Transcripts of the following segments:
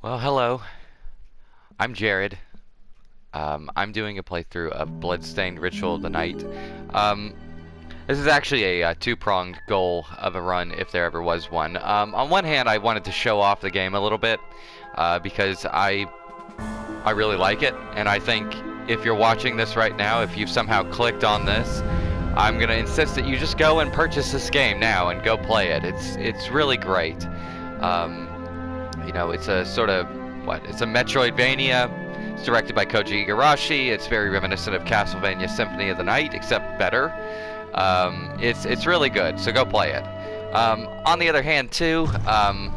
Well, hello. I'm Jared. I'm doing a playthrough of Bloodstained Ritual of the Night. Um, this is actually a two-pronged goal of a run, if there ever was one. On one hand, I wanted to show off the game a little bit, because I really like it, and I think if you're watching this right now, if you've somehow clicked on this, I'm gonna insist that you just go and purchase this game now and go play it. It's really great. It's a sort of it's a Metroidvania. It's directed by Koji Igarashi. It's very reminiscent of Castlevania Symphony of the Night, except better. It's really good, so go play it. On the other hand, too, I'm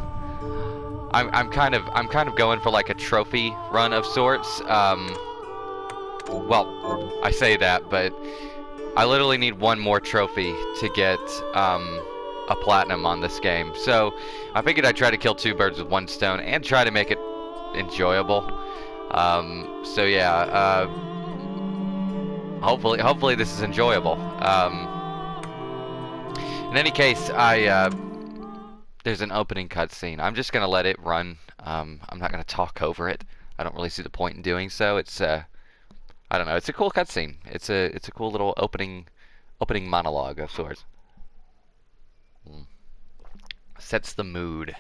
kind of going for like a trophy run of sorts. Well, I say that, but I literally need one more trophy to get a platinum on this game. So I figured I'd try to kill two birds with one stone and try to make it enjoyable. So yeah, hopefully this is enjoyable. In any case, there's an opening cutscene. I'm just gonna let it run. I'm not gonna talk over it. I don't really see the point in doing so. I don't know. It's a cool cutscene. It's a cool little opening monologue of sorts. Sets the mood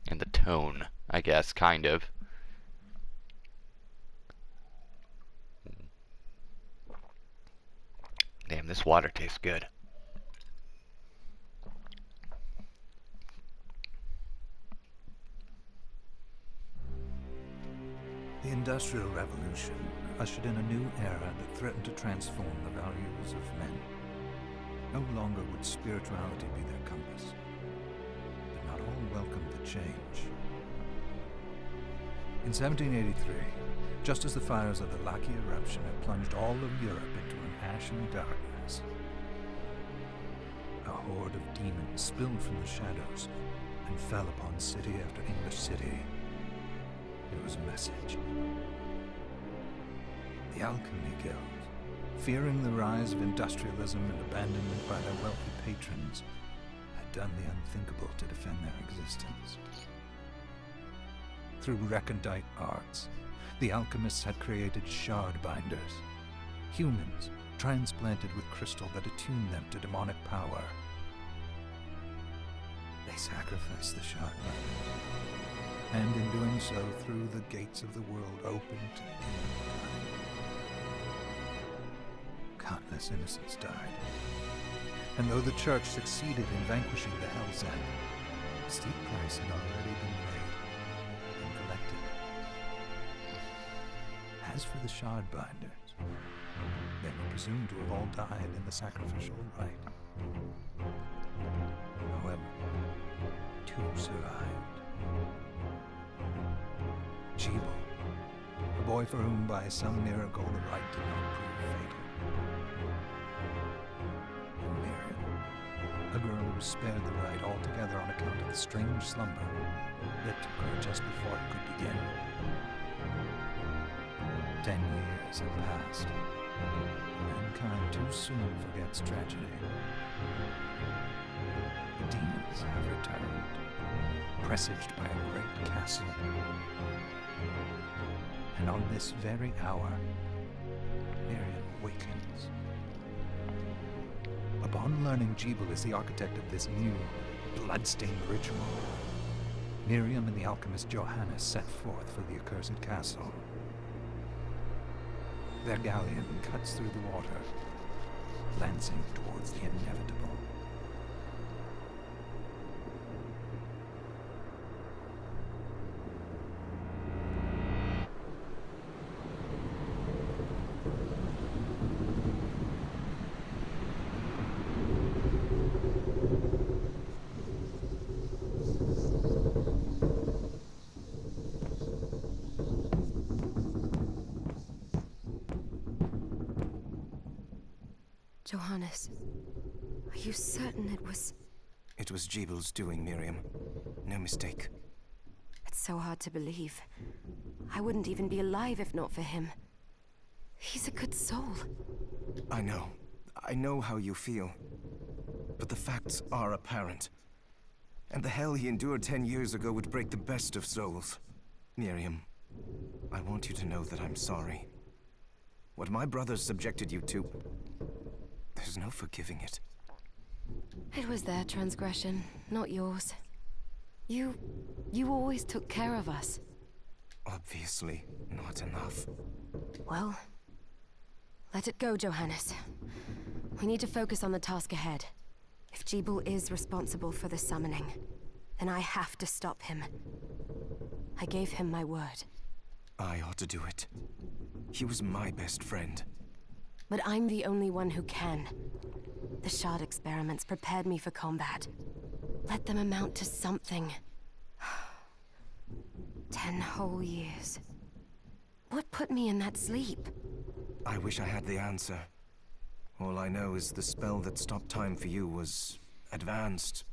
and the tone, I guess, kind of. Damn, this water tastes good. The Industrial Revolution ushered in a new era that threatened to transform the values of men. No longer would spirituality be their compass, but not all welcomed the change. In 1783, just as the fires of the Laki eruption had plunged all of Europe into an ashen darkness, a horde of demons spilled from the shadows and fell upon city after English city. It was a message. The Alchemy Guild, fearing the rise of industrialism and abandonment by their wealthy patrons, had done the unthinkable to defend their existence. Through recondite arts, the alchemists had created shard binders, humans transplanted with crystal that attuned them to demonic power. They sacrificed the shard binders, and in doing so threw the gates of the world open to humankind. Countless innocents died, and though the church succeeded in vanquishing the Hell's End, a steep price had already been paid and collected. As for the shard binders, they were presumed to have all died in the sacrificial rite. However, two survived. Jebel, a boy for whom by some miracle the rite did not prove fatal. And Miriam, a girl who was spared the rite altogether on account of the strange slumber that took her just before it could begin. 10 years have passed. Mankind too soon forgets tragedy. The demons have returned, presaged by a great castle. And on this very hour, Miriam awakens. Upon learning Jebel is the architect of this new, blood-stained ritual, Miriam and the alchemist Johannes set forth for the accursed castle. Their galleon cuts through the water, glancing towards the inevitable. Johannes, are you certain it was... It was Jebel's doing, Miriam. No mistake. It's so hard to believe. I wouldn't even be alive if not for him. He's a good soul. I know. I know how you feel. But the facts are apparent. And the hell he endured 10 years ago would break the best of souls. Miriam, I want you to know that I'm sorry. What my brothers subjected you to, there's no forgiving it. It was their transgression, not yours. You always took care of us. Obviously, not enough. Well, let it go, Johannes. We need to focus on the task ahead. If Gebel is responsible for the summoning, then I have to stop him. I gave him my word. I ought to do it. He was my best friend. But I'm the only one who can. The shard experiments prepared me for combat. Let them amount to something. 10 whole years. What put me in that sleep? I wish I had the answer. All I know is the spell that stopped time for you was advanced,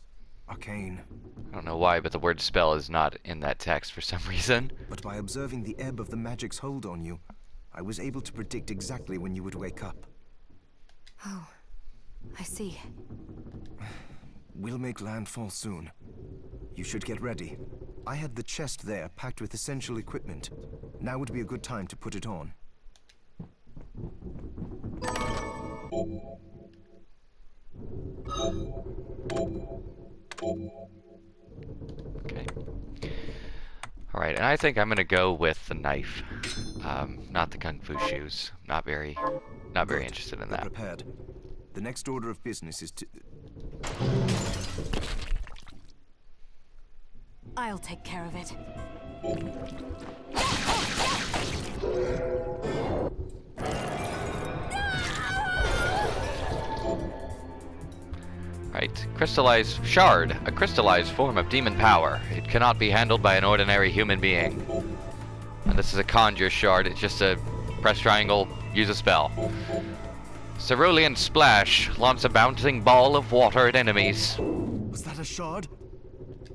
arcane. I don't know why, but the word spell is not in that text for some reason. But by observing the ebb of the magic's hold on you, I was able to predict exactly when you would wake up. Oh, I see. We'll make landfall soon. You should get ready. I had the chest there packed with essential equipment. Now would be a good time to put it on. Okay. Alright, and I think I'm gonna go with the knife. Not the kung fu shoes. Not very Good. interested in We're that. prepared. The next order of business is to... I'll take care of it. Right. Crystallized shard. A crystallized form of demon power. It cannot be handled by an ordinary human being. And this is a conjure shard. It's just a press triangle, use a spell. Cerulean splash. Launch a bouncing ball of water at enemies. Was that a shard?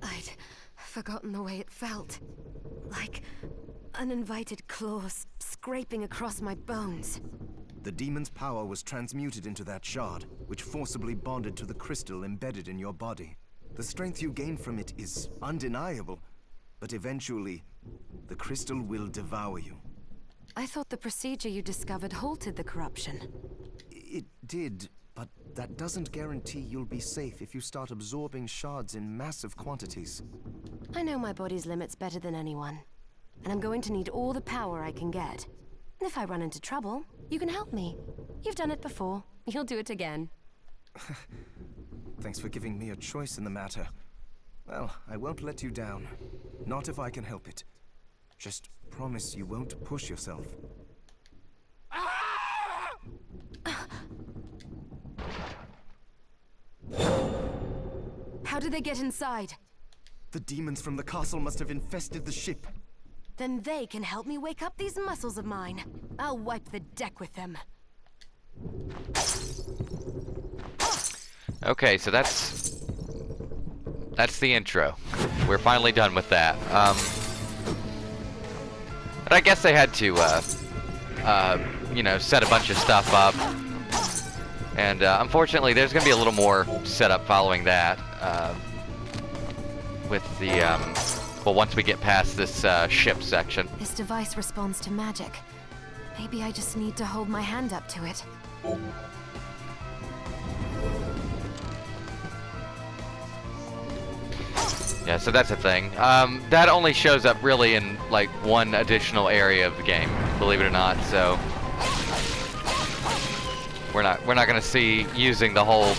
I'd forgotten the way it felt. Like uninvited claws scraping across my bones. The demon's power was transmuted into that shard, which forcibly bonded to the crystal embedded in your body. The strength you gain from it is undeniable, but eventually, the crystal will devour you. I thought the procedure you discovered halted the corruption. It did, but that doesn't guarantee you'll be safe if you start absorbing shards in massive quantities. I know my body's limits better than anyone, and I'm going to need all the power I can get. If I run into trouble, you can help me. You've done it before. You'll do it again. Thanks for giving me a choice in the matter. Well, I won't let you down. Not if I can help it. Just promise you won't push yourself. How did they get inside? The demons from the castle must have infested the ship. Then they can help me wake up these muscles of mine. I'll wipe the deck with them. Okay, so that's the intro. We're finally done with that. But I guess they had to, you know, set a bunch of stuff up. And unfortunately, there's going to be a little more setup following that. With the, well, once we get past this ship section. This device responds to magic. Maybe I just need to hold my hand up to it. Yeah, so that's a thing. That only shows up really in like one additional area of the game, believe it or not. So we're not gonna see using the whole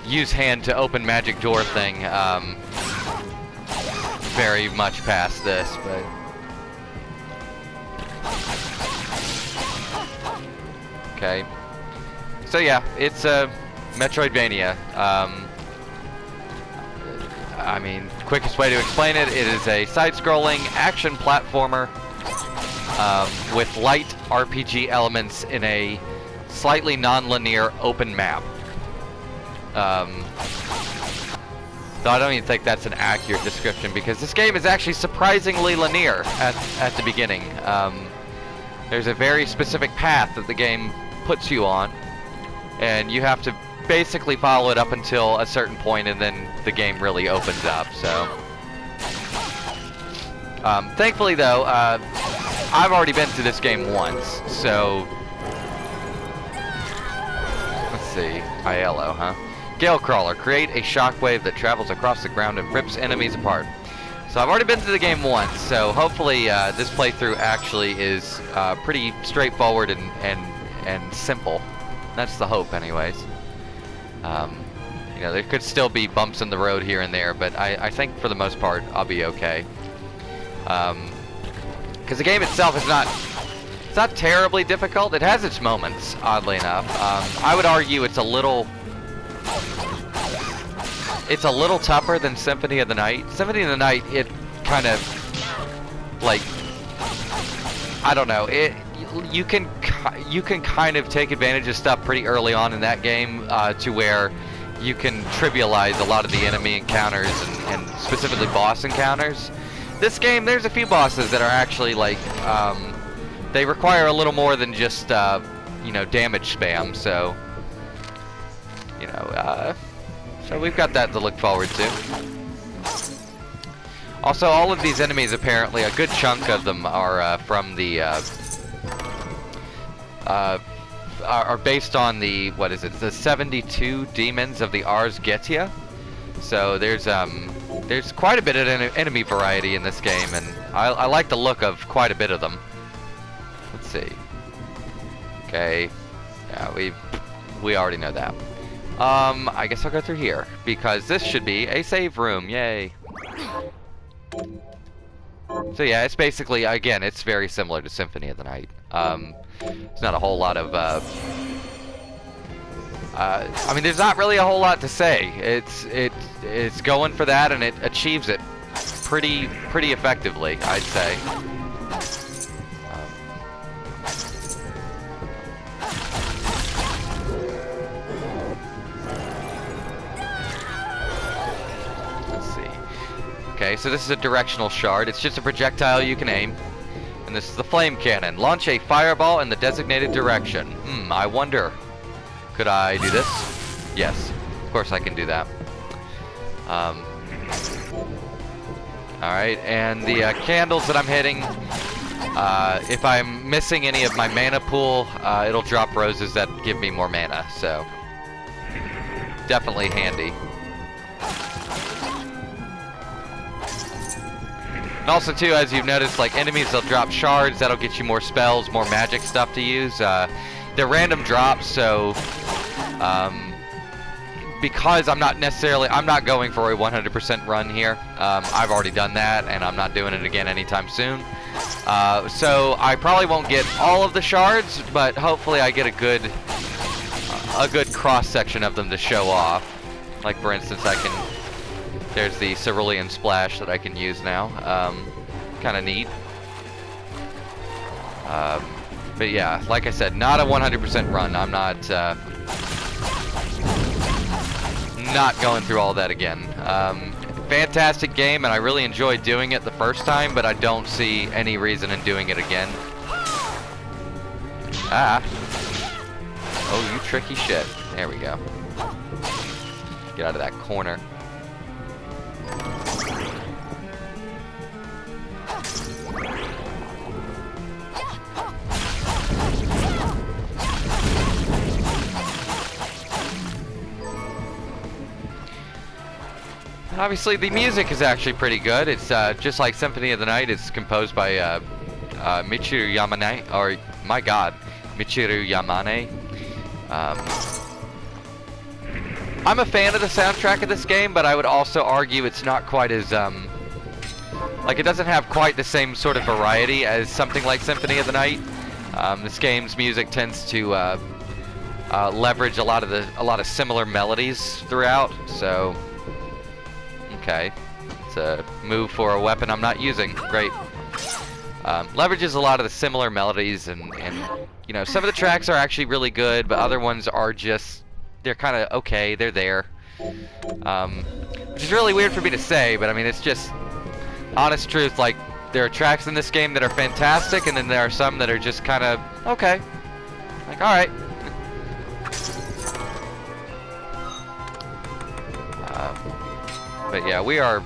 use hand to open magic door thing very much past this, but okay. So yeah, it's a Metroidvania. I mean, quickest way to explain it, it is a side-scrolling action platformer with light RPG elements in a slightly non-linear open map. Though I don't even think that's an accurate description because this game is actually surprisingly linear at the beginning. There's a very specific path that the game puts you on, and you have to basically follow it up until a certain point, and then the game really opens up. So Thankfully, though, I've already been through this game once, so... Let's see. ILO, huh? Gale Crawler. Create a shockwave that travels across the ground and rips enemies apart. So I've already been through the game once, so hopefully this playthrough actually is pretty straightforward and simple. That's the hope, anyways. You know, there could still be bumps in the road here and there, but I think for the most part I'll be okay. Because the game itself is not terribly difficult. It has its moments, oddly enough. I would argue it's a little tougher than Symphony of the Night. Symphony of the Night, it kind of like, I don't know, you can kind of take advantage of stuff pretty early on in that game to where you can trivialize a lot of the enemy encounters and specifically boss encounters. This game, there's a few bosses that are actually like, they require a little more than just, you know, damage spam, so, you know, so we've got that to look forward to. Also, all of these enemies, apparently, a good chunk of them are from the, are based on the, what is it, the 72 demons of the Ars Goetia. So there's quite a bit of enemy variety in this game, and I like the look of quite a bit of them. Let's see. Okay, yeah, we already know that. I guess I'll go through here, because this should be a save room, yay. So yeah, it's basically, again, it's very similar to Symphony of the Night. There's not a whole lot of, I mean, there's not really a whole lot to say. It's going for that, and it achieves it pretty effectively, I'd say. Okay, so this is a directional shard. It's just a projectile you can aim. And this is the flame cannon. Launch a fireball in the designated direction. I wonder. Could I do this? Yes, of course I can do that. Alright, and the candles that I'm hitting, if I'm missing any of my mana pool, it'll drop roses that give me more mana, so definitely handy. And also too, as you've noticed, like enemies, they'll drop shards, that'll get you more spells, more magic stuff to use. They're random drops, so because I'm not going for a 100% run here. I've already done that, and I'm not doing it again anytime soon. So I probably won't get all of the shards, but hopefully I get a good cross section of them to show off. Like for instance, there's the cerulean splash that I can use now. Kind of neat. But yeah, like I said, not a 100% run. I'm not going through all that again. Fantastic game, and I really enjoyed doing it the first time, but I don't see any reason in doing it again. Ah. Oh, you tricky shit. There we go. Get out of that corner. Obviously, the music is actually pretty good. It's just like Symphony of the Night. It's composed by Michiru Yamane, or my God, Michiru Yamane. I'm a fan of the soundtrack of this game, but I would also argue it's not quite as like it doesn't have quite the same sort of variety as something like Symphony of the Night. This game's music tends to leverage a lot of similar melodies throughout, so. Okay, it's a move for a weapon I'm not using. Great. Leverages a lot of the similar melodies, and you know, some of the tracks are actually really good, but other ones are just, they're kind of okay, they're there. Which is really weird for me to say, but I mean, it's just honest truth. Like, there are tracks in this game that are fantastic, and then there are some that are just kind of okay. Like, alright. But yeah, we are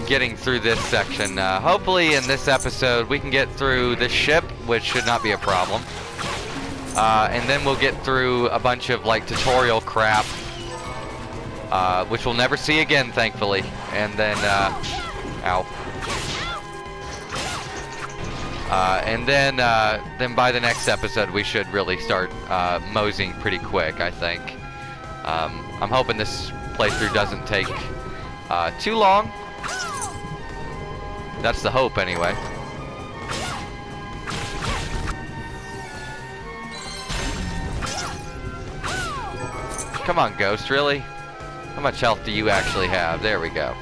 getting through this section. Hopefully in this episode we can get through this ship, which should not be a problem. And then we'll get through a bunch of like tutorial crap, which we'll never see again, thankfully. And then, ow. And then by the next episode we should really start moseying pretty quick, I think. I'm hoping this playthrough doesn't take too long. That's the hope, anyway. Come on, Ghost, really? How much health do you actually have? There we go.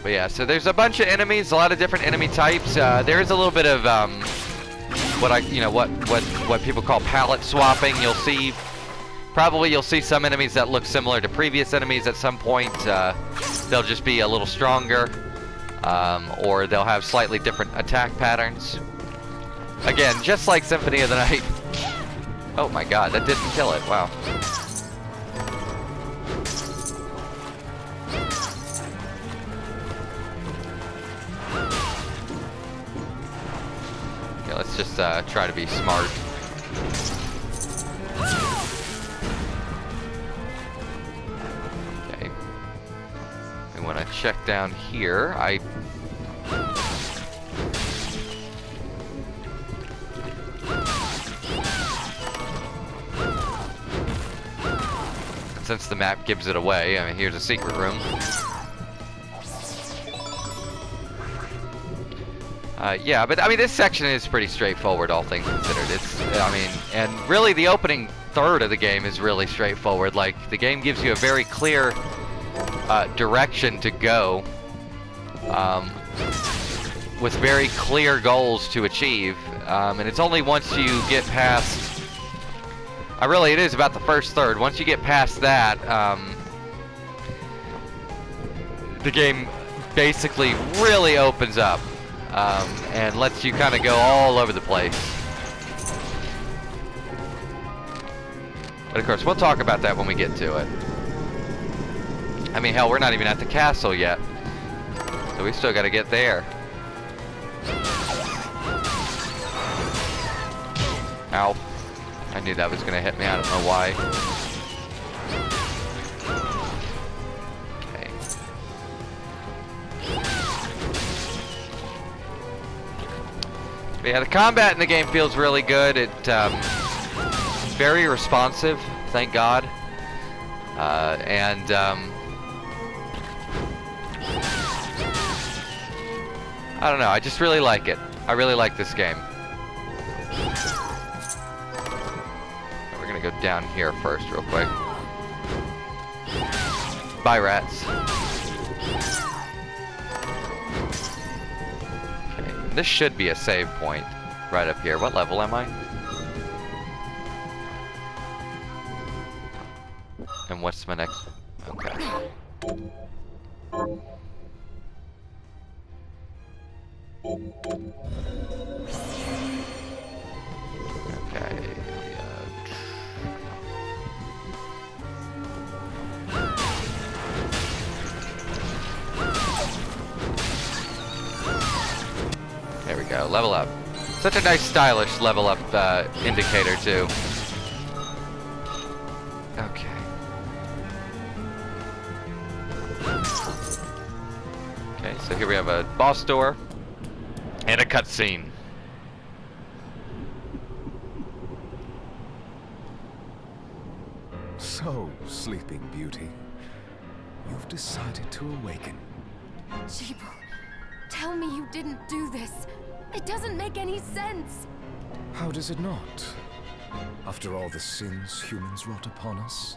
But yeah, so there's a bunch of enemies, a lot of different enemy types. There is a little bit of what people call palette swapping. You'll see some enemies that look similar to previous enemies at some point. They'll just be a little stronger, or they'll have slightly different attack patterns. Again, just like Symphony of the Night. Oh my god, that didn't kill it. Wow. Okay, let's just try to be smart. Okay. We want to check down here. Since the map gives it away, I mean, here's a secret room. Yeah, but I mean, this section is pretty straightforward, all things considered. And really the opening third of the game is really straightforward. Like, the game gives you a very clear direction to go, with very clear goals to achieve, and it's only once you get past... it is about the first third. Once you get past that, the game basically really opens up, and lets you kind of go all over the place. But of course, we'll talk about that when we get to it. I mean, hell, we're not even at the castle yet, so we still got to get there. Ow. I knew that was going to hit me. I don't know why. Okay. But yeah, the combat in the game feels really good. It's very responsive, thank God. I don't know. I just really like it. I really like this game. Go down here first real quick. Bye, rats. Okay, this should be a save point right up here. What level am I? And what's my next? Okay. Okay. There we go, level up. Such a nice, stylish level up indicator, too. Okay. Okay, so here we have a boss door and a cutscene. So, Sleeping Beauty, you've decided to awaken. Jeeble, tell me you didn't do this. It doesn't make any sense. How does it not? After all the sins humans wrought upon us?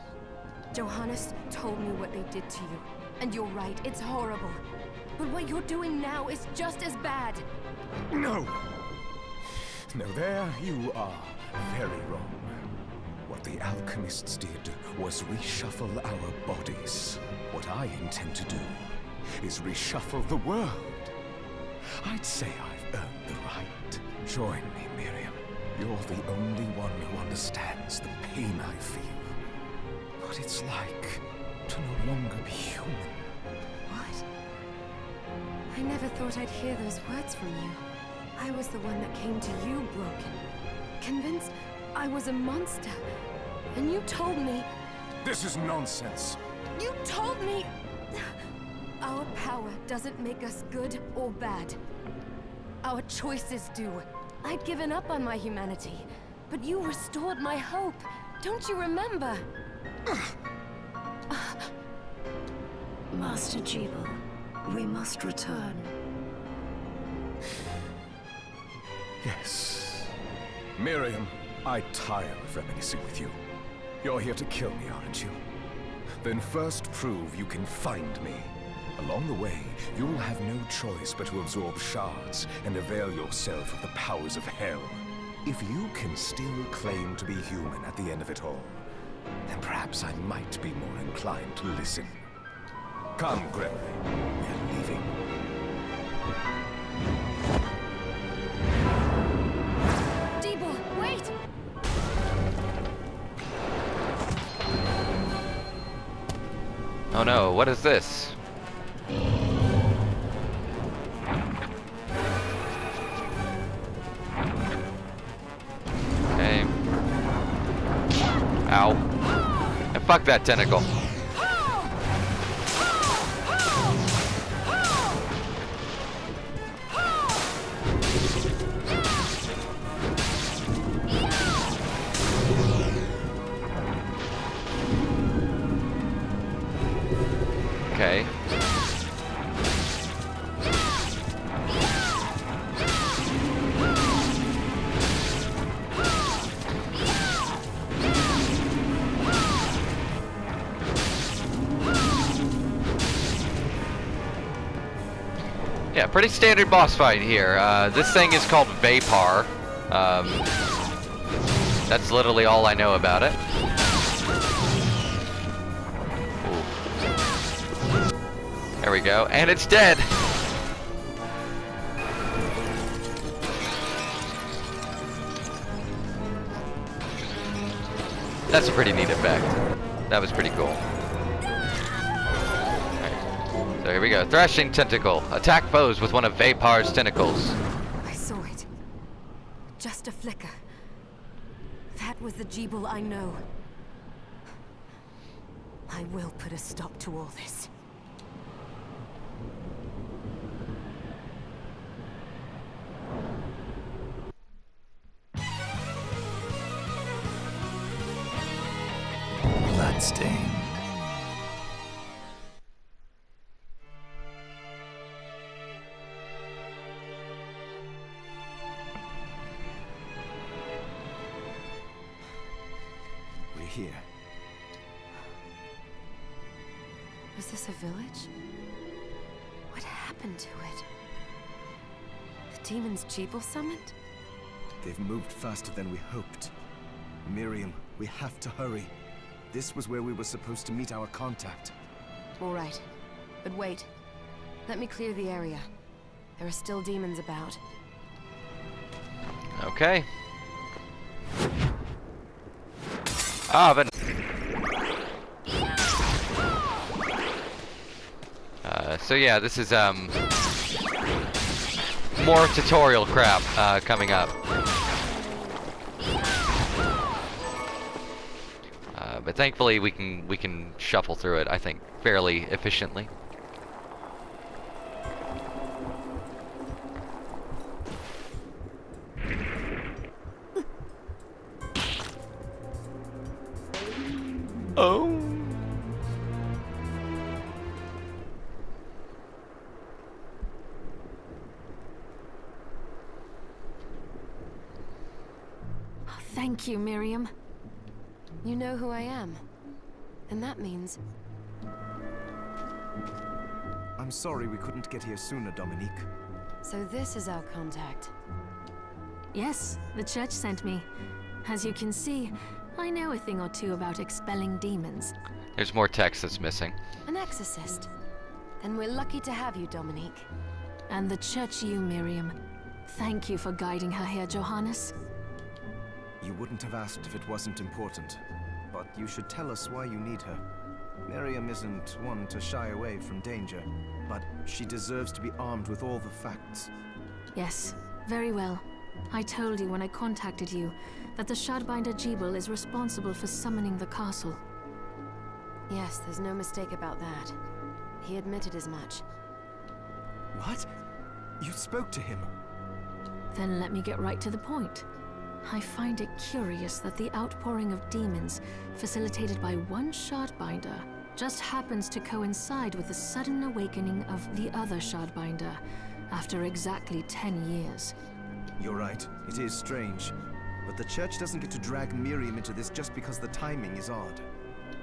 Johannes told me what they did to you. And you're right, it's horrible. But what you're doing now is just as bad. No! No, there you are very wrong. What the alchemists did was reshuffle our bodies. What I intend to do is reshuffle the world. I'd say I've earned the right. Join me, Miriam. You're the only one who understands the pain I feel. What it's like To no longer be human. What? I never thought I'd hear those words from you. I was the one that came to you broken, convinced I was a monster. And you told me... This is nonsense. You told me... Our power doesn't make us good or bad. Our choices do. I'd given up on my humanity, but you restored my hope. Don't you remember? Master Jeeble, we must return. Yes. Miriam, I tire of reminiscing with you. You're here to kill me, aren't you? Then first prove you can find me. Along the way, you will have no choice but to absorb shards and avail yourself of the powers of hell. If you can still claim to be human at the end of it all, then perhaps I might be more inclined to listen. Come, Gregory. We're leaving. Jeeble, wait! Oh no, what is this? Okay. Ow. And fuck that tentacle. Okay. Yeah, pretty standard boss fight here. This thing is called Vapor. That's literally all I know about it. There we go, and it's dead! That's a pretty neat effect. That was pretty cool. Alright. So here we go. Thrashing Tentacle. Attack foes with one of Vapor's tentacles. I saw it. Just a flicker. That was the Jeeble I know. I will put a stop to all this. Bloodstained. We're here. Was this a village? What happened to it? The demons Jeeble summoned? They've moved faster than we hoped. Miriam, we have to hurry. This was where we were supposed to meet our contact. All right. But wait. Let me clear the area. There are still demons about. Okay. Ah, but... so yeah, this is, more tutorial crap, coming up. But thankfully we can shuffle through it, I think, fairly efficiently. Oh. Thank you, Miriam. You know who I am. And that means... I'm sorry we couldn't get here sooner, Dominique. So this is our contact. Yes, the church sent me. As you can see, I know a thing or two about expelling demons. There's more text that's missing. An exorcist. Then we're lucky to have you, Dominique. And the church you, Miriam. Thank you for guiding her here, Johannes. You wouldn't have asked if it wasn't important. But you should tell us why you need her. Miriam isn't one to shy away from danger, but she deserves to be armed with all the facts. Yes, very well. I told you when I contacted you that the Shardbinder Jebel is responsible for summoning the castle. Yes, there's no mistake about that. He admitted as much. What? You spoke to him? Then let me get right to the point. I find it curious that the outpouring of demons, facilitated by one Shardbinder, just happens to coincide with the sudden awakening of the other Shardbinder, after exactly 10 years. You're right, it is strange. But the church doesn't get to drag Miriam into this just because the timing is odd.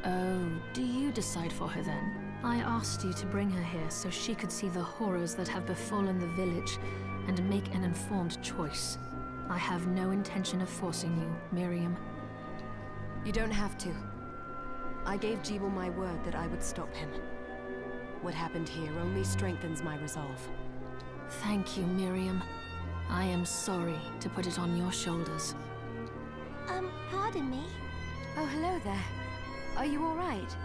Oh, do you decide for her then? I asked you to bring her here so she could see the horrors that have befallen the village and make an informed choice. I have no intention of forcing you, Miriam. You don't have to. I gave Jebel my word that I would stop him. What happened here only strengthens my resolve. Thank you, Miriam. I am sorry to put it on your shoulders. Pardon me? Oh, hello there. Are you all right?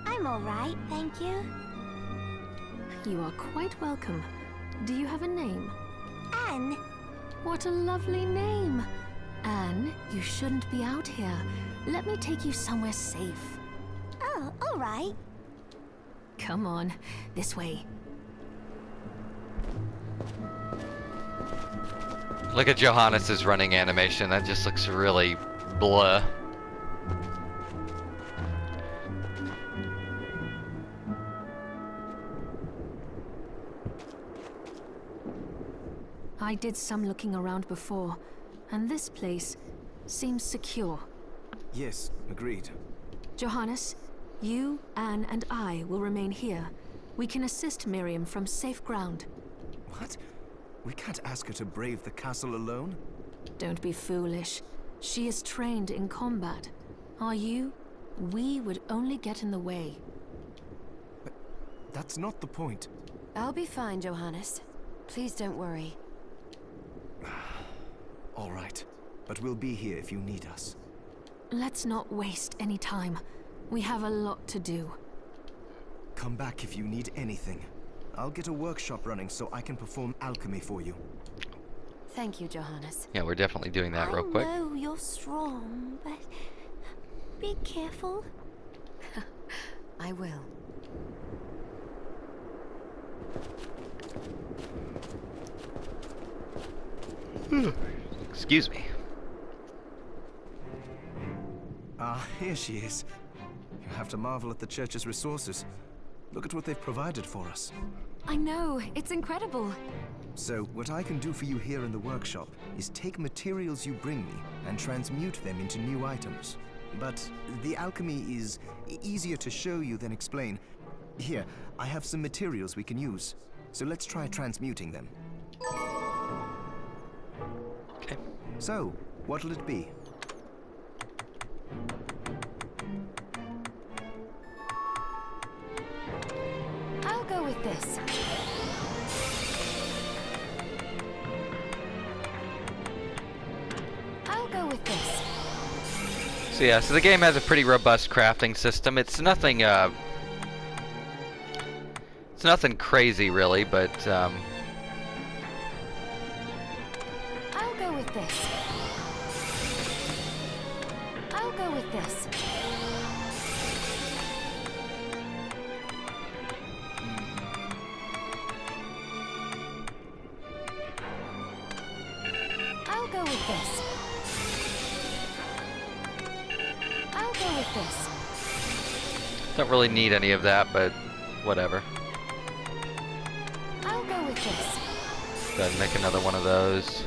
I'm all right, thank you. You are quite welcome. Do you have a name? Anne. What a lovely name! Anne, you shouldn't be out here. Let me take you somewhere safe. Oh, all right. Come on, this way. Look at Johannes' running animation. That just looks really blah. I did some looking around before, and this place seems secure. Yes, agreed. Johannes, you, Anne, and I will remain here. We can assist Miriam from safe ground. What? We can't ask her to brave the castle alone? Don't be foolish. She is trained in combat. Are you? We would only get in the way. But that's not the point. I'll be fine, Johannes. Please don't worry. All right, but we'll be here if you need us. Let's not waste any time. We have a lot to do. Come back if you need anything. I'll get a workshop running so I can perform alchemy for you. Thank you, Johannes. Yeah, we're definitely doing that real quick. I know you're strong, but be careful. I will. Excuse me. Here she is. You have to marvel at the church's resources. Look at what they've provided for us. I know, it's incredible. So, what I can do for you here in the workshop is take materials you bring me and transmute them into new items. But the alchemy is easier to show you than explain. Here, I have some materials we can use. So let's try transmuting them. Okay. So, what'll it be? I'll go with this. I'll go with this. So yeah, so the game has a pretty robust crafting system. It's nothing crazy really, but I'll go with this. I'll go with this. I'll go with this. I'll go with this. don't really need any of that, but whatever. I'll go with this. Go ahead and make another one of those.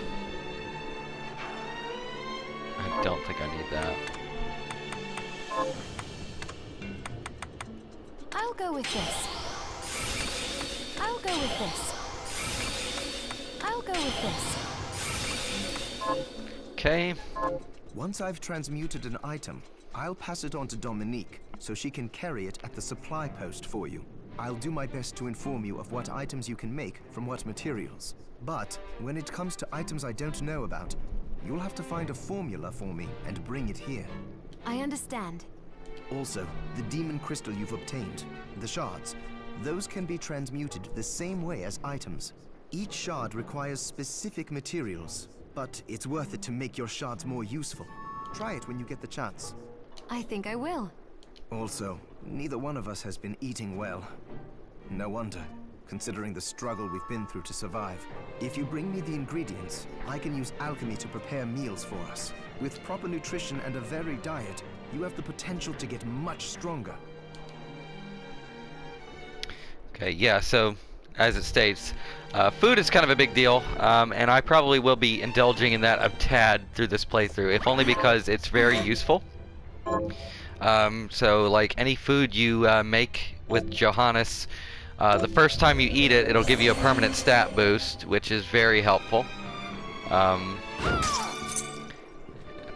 I don't think I need that. I'll go with this. I'll go with this. I'll go with this. Okay. Once I've transmuted an item, I'll pass it on to Dominique so she can carry it at the supply post for you. I'll do my best to inform you of what items you can make from what materials. But when it comes to items I don't know about, you'll have to find a formula for me and bring it here. I understand. Also, the demon crystal you've obtained, the shards, those can be transmuted the same way as items. Each shard requires specific materials, but it's worth it to make your shards more useful. Try it when you get the chance. I think I will. Also, neither one of us has been eating well. No wonder, considering the struggle we've been through to survive. If you bring me the ingredients, I can use alchemy to prepare meals for us. With proper nutrition and a varied diet, you have the potential to get much stronger. Okay, yeah, so as it states, food is kind of a big deal, and I probably will be indulging in that a tad through this playthrough, if only because it's very useful. So, like, any food you make with Johannes, the first time you eat it, it'll give you a permanent stat boost, which is very helpful.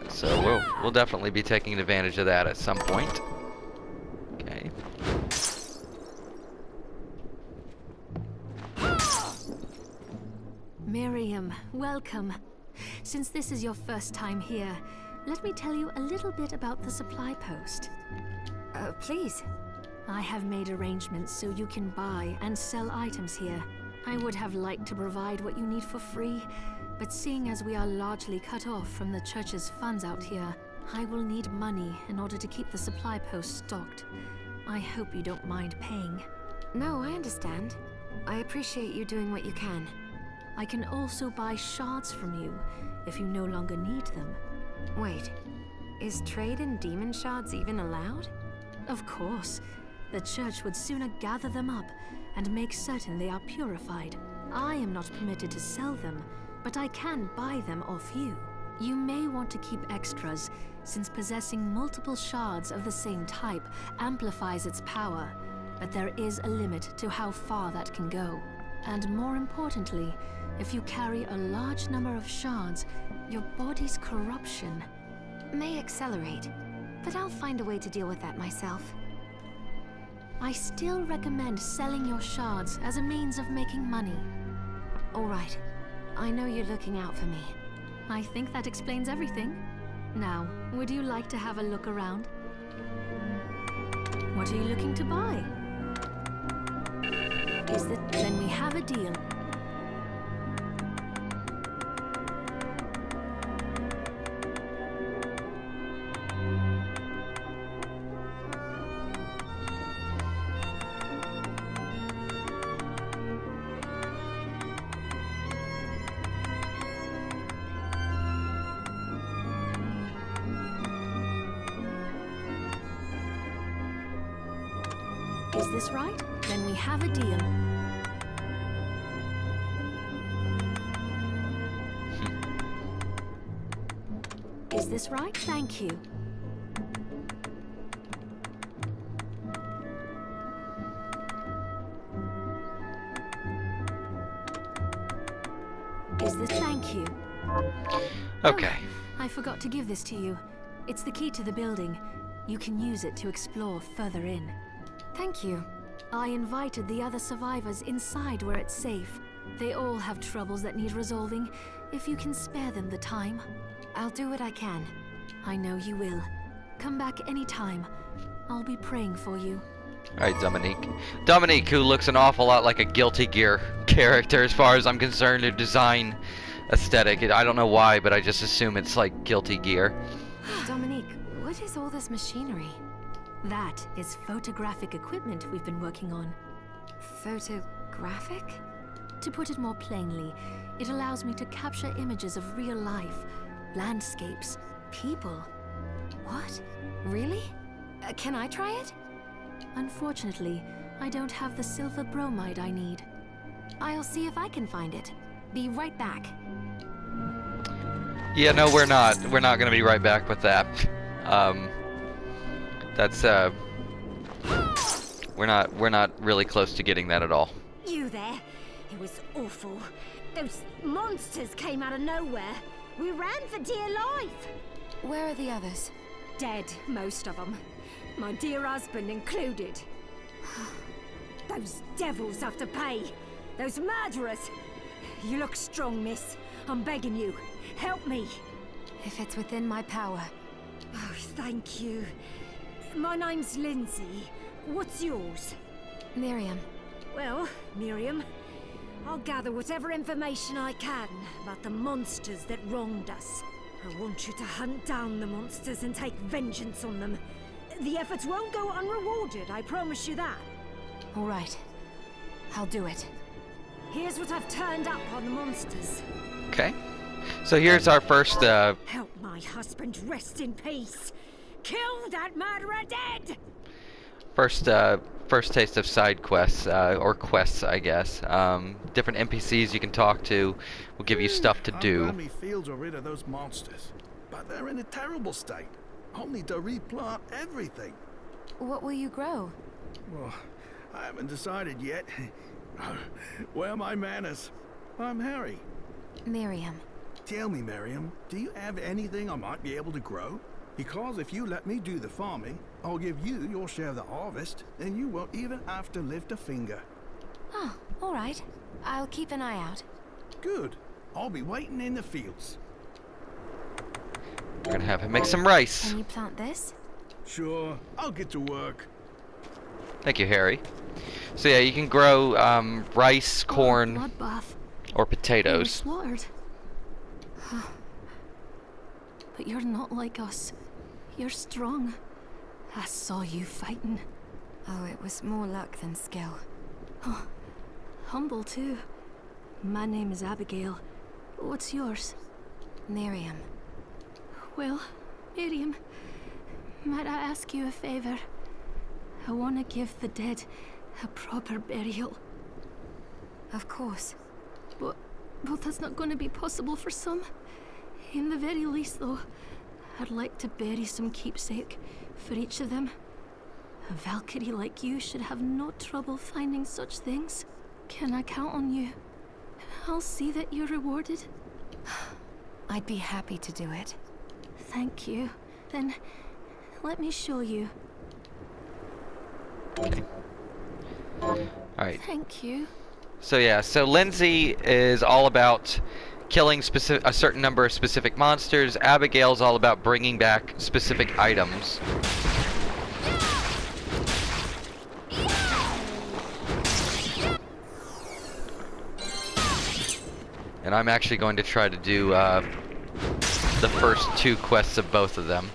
So we'll definitely be taking advantage of that at some point. Okay. Miriam, welcome. Since this is your first time here, let me tell you a little bit about the supply post. Please. I have made arrangements so you can buy and sell items here. I would have liked to provide what you need for free, but seeing as we are largely cut off from the church's funds out here, I will need money in order to keep the supply post stocked. I hope you don't mind paying. No, I understand. I appreciate you doing what you can. I can also buy shards from you if you no longer need them. Wait, is trade in demon shards even allowed? Of course. The church would sooner gather them up and make certain they are purified. I am not permitted to sell them, but I can buy them off you. You may want to keep extras, since possessing multiple shards of the same type amplifies its power, but there is a limit to how far that can go. And more importantly, if you carry a large number of shards, your body's corruption may accelerate, but I'll find a way to deal with that myself. I still recommend selling your shards as a means of making money. All right. I know you're looking out for me. I think that explains everything. Now, would you like to have a look around? What are you looking to buy? Then we have a deal. Is this right? Then we have a deal. Is this right? Thank you. Is this... Thank you. Okay. Oh, I forgot to give this to you. It's the key to the building. You can use it to explore further in. Thank you. I invited the other survivors inside where it's safe. They all have troubles that need resolving, if you can spare them the time. I'll do what I can. I know you will. Come back anytime. I'll be praying for you. Alright, Dominique. Dominique, who looks an awful lot like a Guilty Gear character as far as I'm concerned, her design aesthetic. I don't know why, but I just assume it's like Guilty Gear. Dominique, what is all this machinery? That is photographic equipment we've been working on. Photographic? To put it more plainly, it allows me to capture images of real life, landscapes, people. What? Really? Can I try it? Unfortunately, I don't have the silver bromide I need. I'll see if I can find it. Be right back. Yeah, no, we're not. We're not gonna be right back with that. That's we're not really close to getting that at all. You there? It was awful. Those monsters came out of nowhere. We ran for dear life. Where are the others? Dead, most of them. My dear husband included. Those devils have to pay. Those murderers. You look strong, miss. I'm begging you. Help me. If it's within my power. Oh, thank you. My name's Lindsay. What's yours? Miriam. Well, Miriam, I'll gather whatever information I can about the monsters that wronged us. I want you to hunt down the monsters and take vengeance on them. The efforts won't go unrewarded, I promise you that. All right. I'll do it. Here's what I've turned up on the monsters. Okay. So here's our first, Help my husband rest in peace. Kill that murderer dead! first taste of side quests, or quests, I guess. Different NPCs you can talk to will give you stuff to I'm do. glad me fields are rid of those monsters, but they're in a terrible state. I'll need to replant everything. What will you grow? Well, I haven't decided yet. Where are my manners? I'm Harry. Miriam. Tell me, Miriam, do you have anything I might be able to grow? Because if you let me do the farming, I'll give you your share of the harvest, and you won't even have to lift a finger. Oh, all right. I'll keep an eye out. Good. I'll be waiting in the fields. We're gonna have him make some rice. Can you plant this? Sure, I'll get to work. Thank you, Harry. So yeah, you can grow rice, corn, Bloodbath. or You were potatoes. slaughtered. But you're not like us. You're strong. I saw you fighting. Oh, it was more luck than skill. Humble too. My name is Abigail. What's yours? Miriam. Well, Miriam, might I ask you a favor? I want to give the dead a proper burial. Of course. But that's not going to be possible for some. In the very least, though, I'd like to bury some keepsake for each of them. A Valkyrie like you should have no trouble finding such things. Can I count on you? I'll see that you're rewarded. I'd be happy to do it. Thank you. Then, let me show you. Alright. Thank you. So yeah, so Lindsay is all about killing a certain number of specific monsters. Abigail's all about bringing back specific items. And I'm actually going to try to do the first two quests of both of them.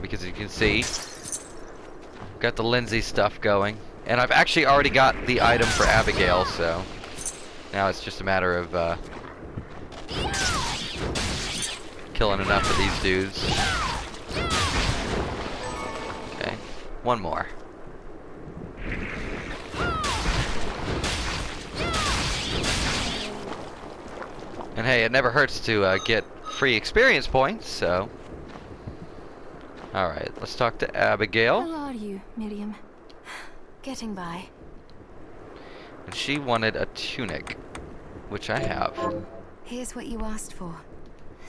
Because you can see, got the Lindsay stuff going. And I've actually already got the item for Abigail, so now it's just a matter of killing enough of these dudes. Okay, one more. And hey, it never hurts to get free experience points, so... Alright, let's talk to Abigail. How are you, Miriam? Getting by. And she wanted a tunic, which I have. Here's what you asked for.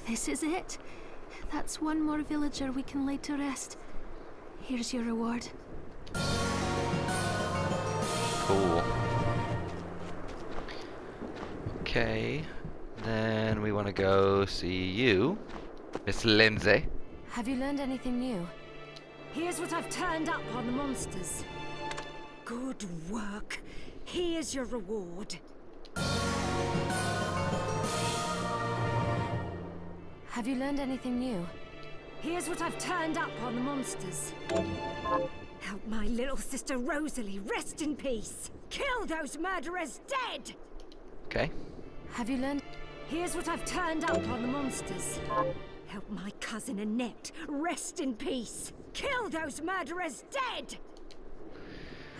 This is it. That's one more villager we can lay to rest. Here's your reward. Cool. Okay, then we want to go see you, Miss Lindsay. Have you learned anything new? Here's what I've turned up on the monsters. Good work. Here's your reward. Have you learned anything new? Here's what I've turned up on the monsters. Help my little sister Rosalie rest in peace. Kill those murderers dead! Okay. Have you learned? Here's what I've turned up on the monsters. Help my cousin Annette rest in peace. Kill those murderers dead!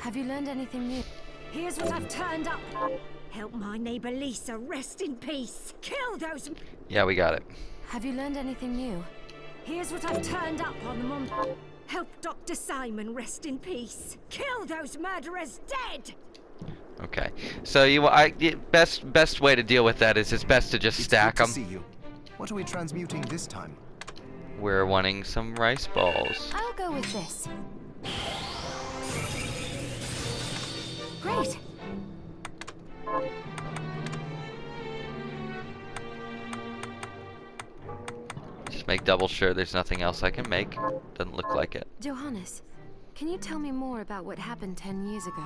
Have you learned anything new? Here's what I've turned up. Help my neighbor Lisa rest in peace. Kill those... Yeah, we got it. Have you learned anything new? Here's what I've turned up on the Help Dr. Simon rest in peace. Kill those murderers dead! Okay. So best way to deal with that is it's best to just stack It's them. good to see you. What are we transmuting this time? We're wanting some rice balls. I'll go with this. Great. Just make double sure there's nothing else I can make. Doesn't look like it. Johannes, Can you tell me more about what happened 10 years ago?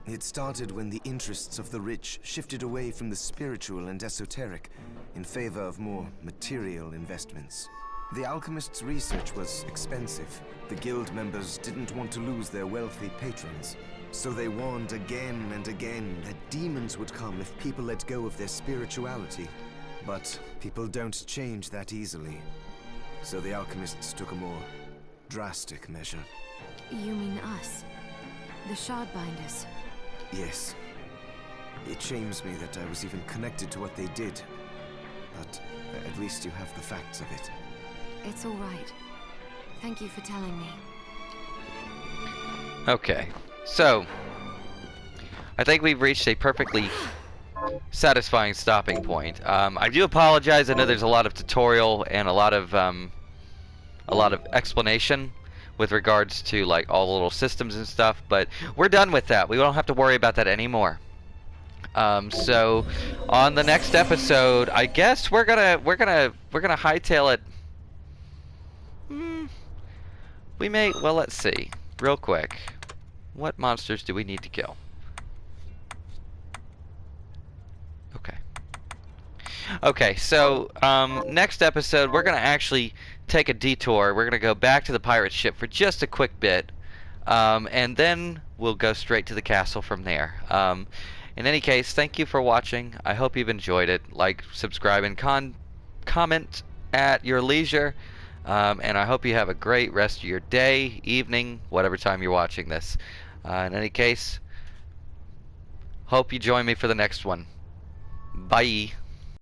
It started when the interests of the rich shifted away from the spiritual and esoteric in favor of more material investments. The alchemist's research was expensive. The guild members didn't want to lose their wealthy patrons. So they warned again and again that demons would come if people let go of their spirituality. But people don't change that easily. So the alchemists took a more drastic measure. You mean us? The Shardbinders? Yes. It shames me that I was even connected to what they did. But at least you have the facts of it. It's all right. Thank you for telling me. Okay, so I think we've reached a perfectly satisfying stopping point. I do apologize. I know there's a lot of tutorial and a lot of explanation with regards to like all the little systems and stuff, but we're done with that. We don't have to worry about that anymore. So on the next episode, I guess we're gonna hightail it. We may. Well, let's see real quick. What monsters do we need to kill? Okay, so next episode we're gonna actually take a detour. We're gonna go back to the pirate ship for just a quick bit, and then we'll go straight to the castle from there. In any case, thank you for watching. I hope you've enjoyed it. Like, subscribe, and comment at your leisure. And I hope you have a great rest of your day, evening, whatever time you're watching this. In any case, hope you join me for the next one. Bye.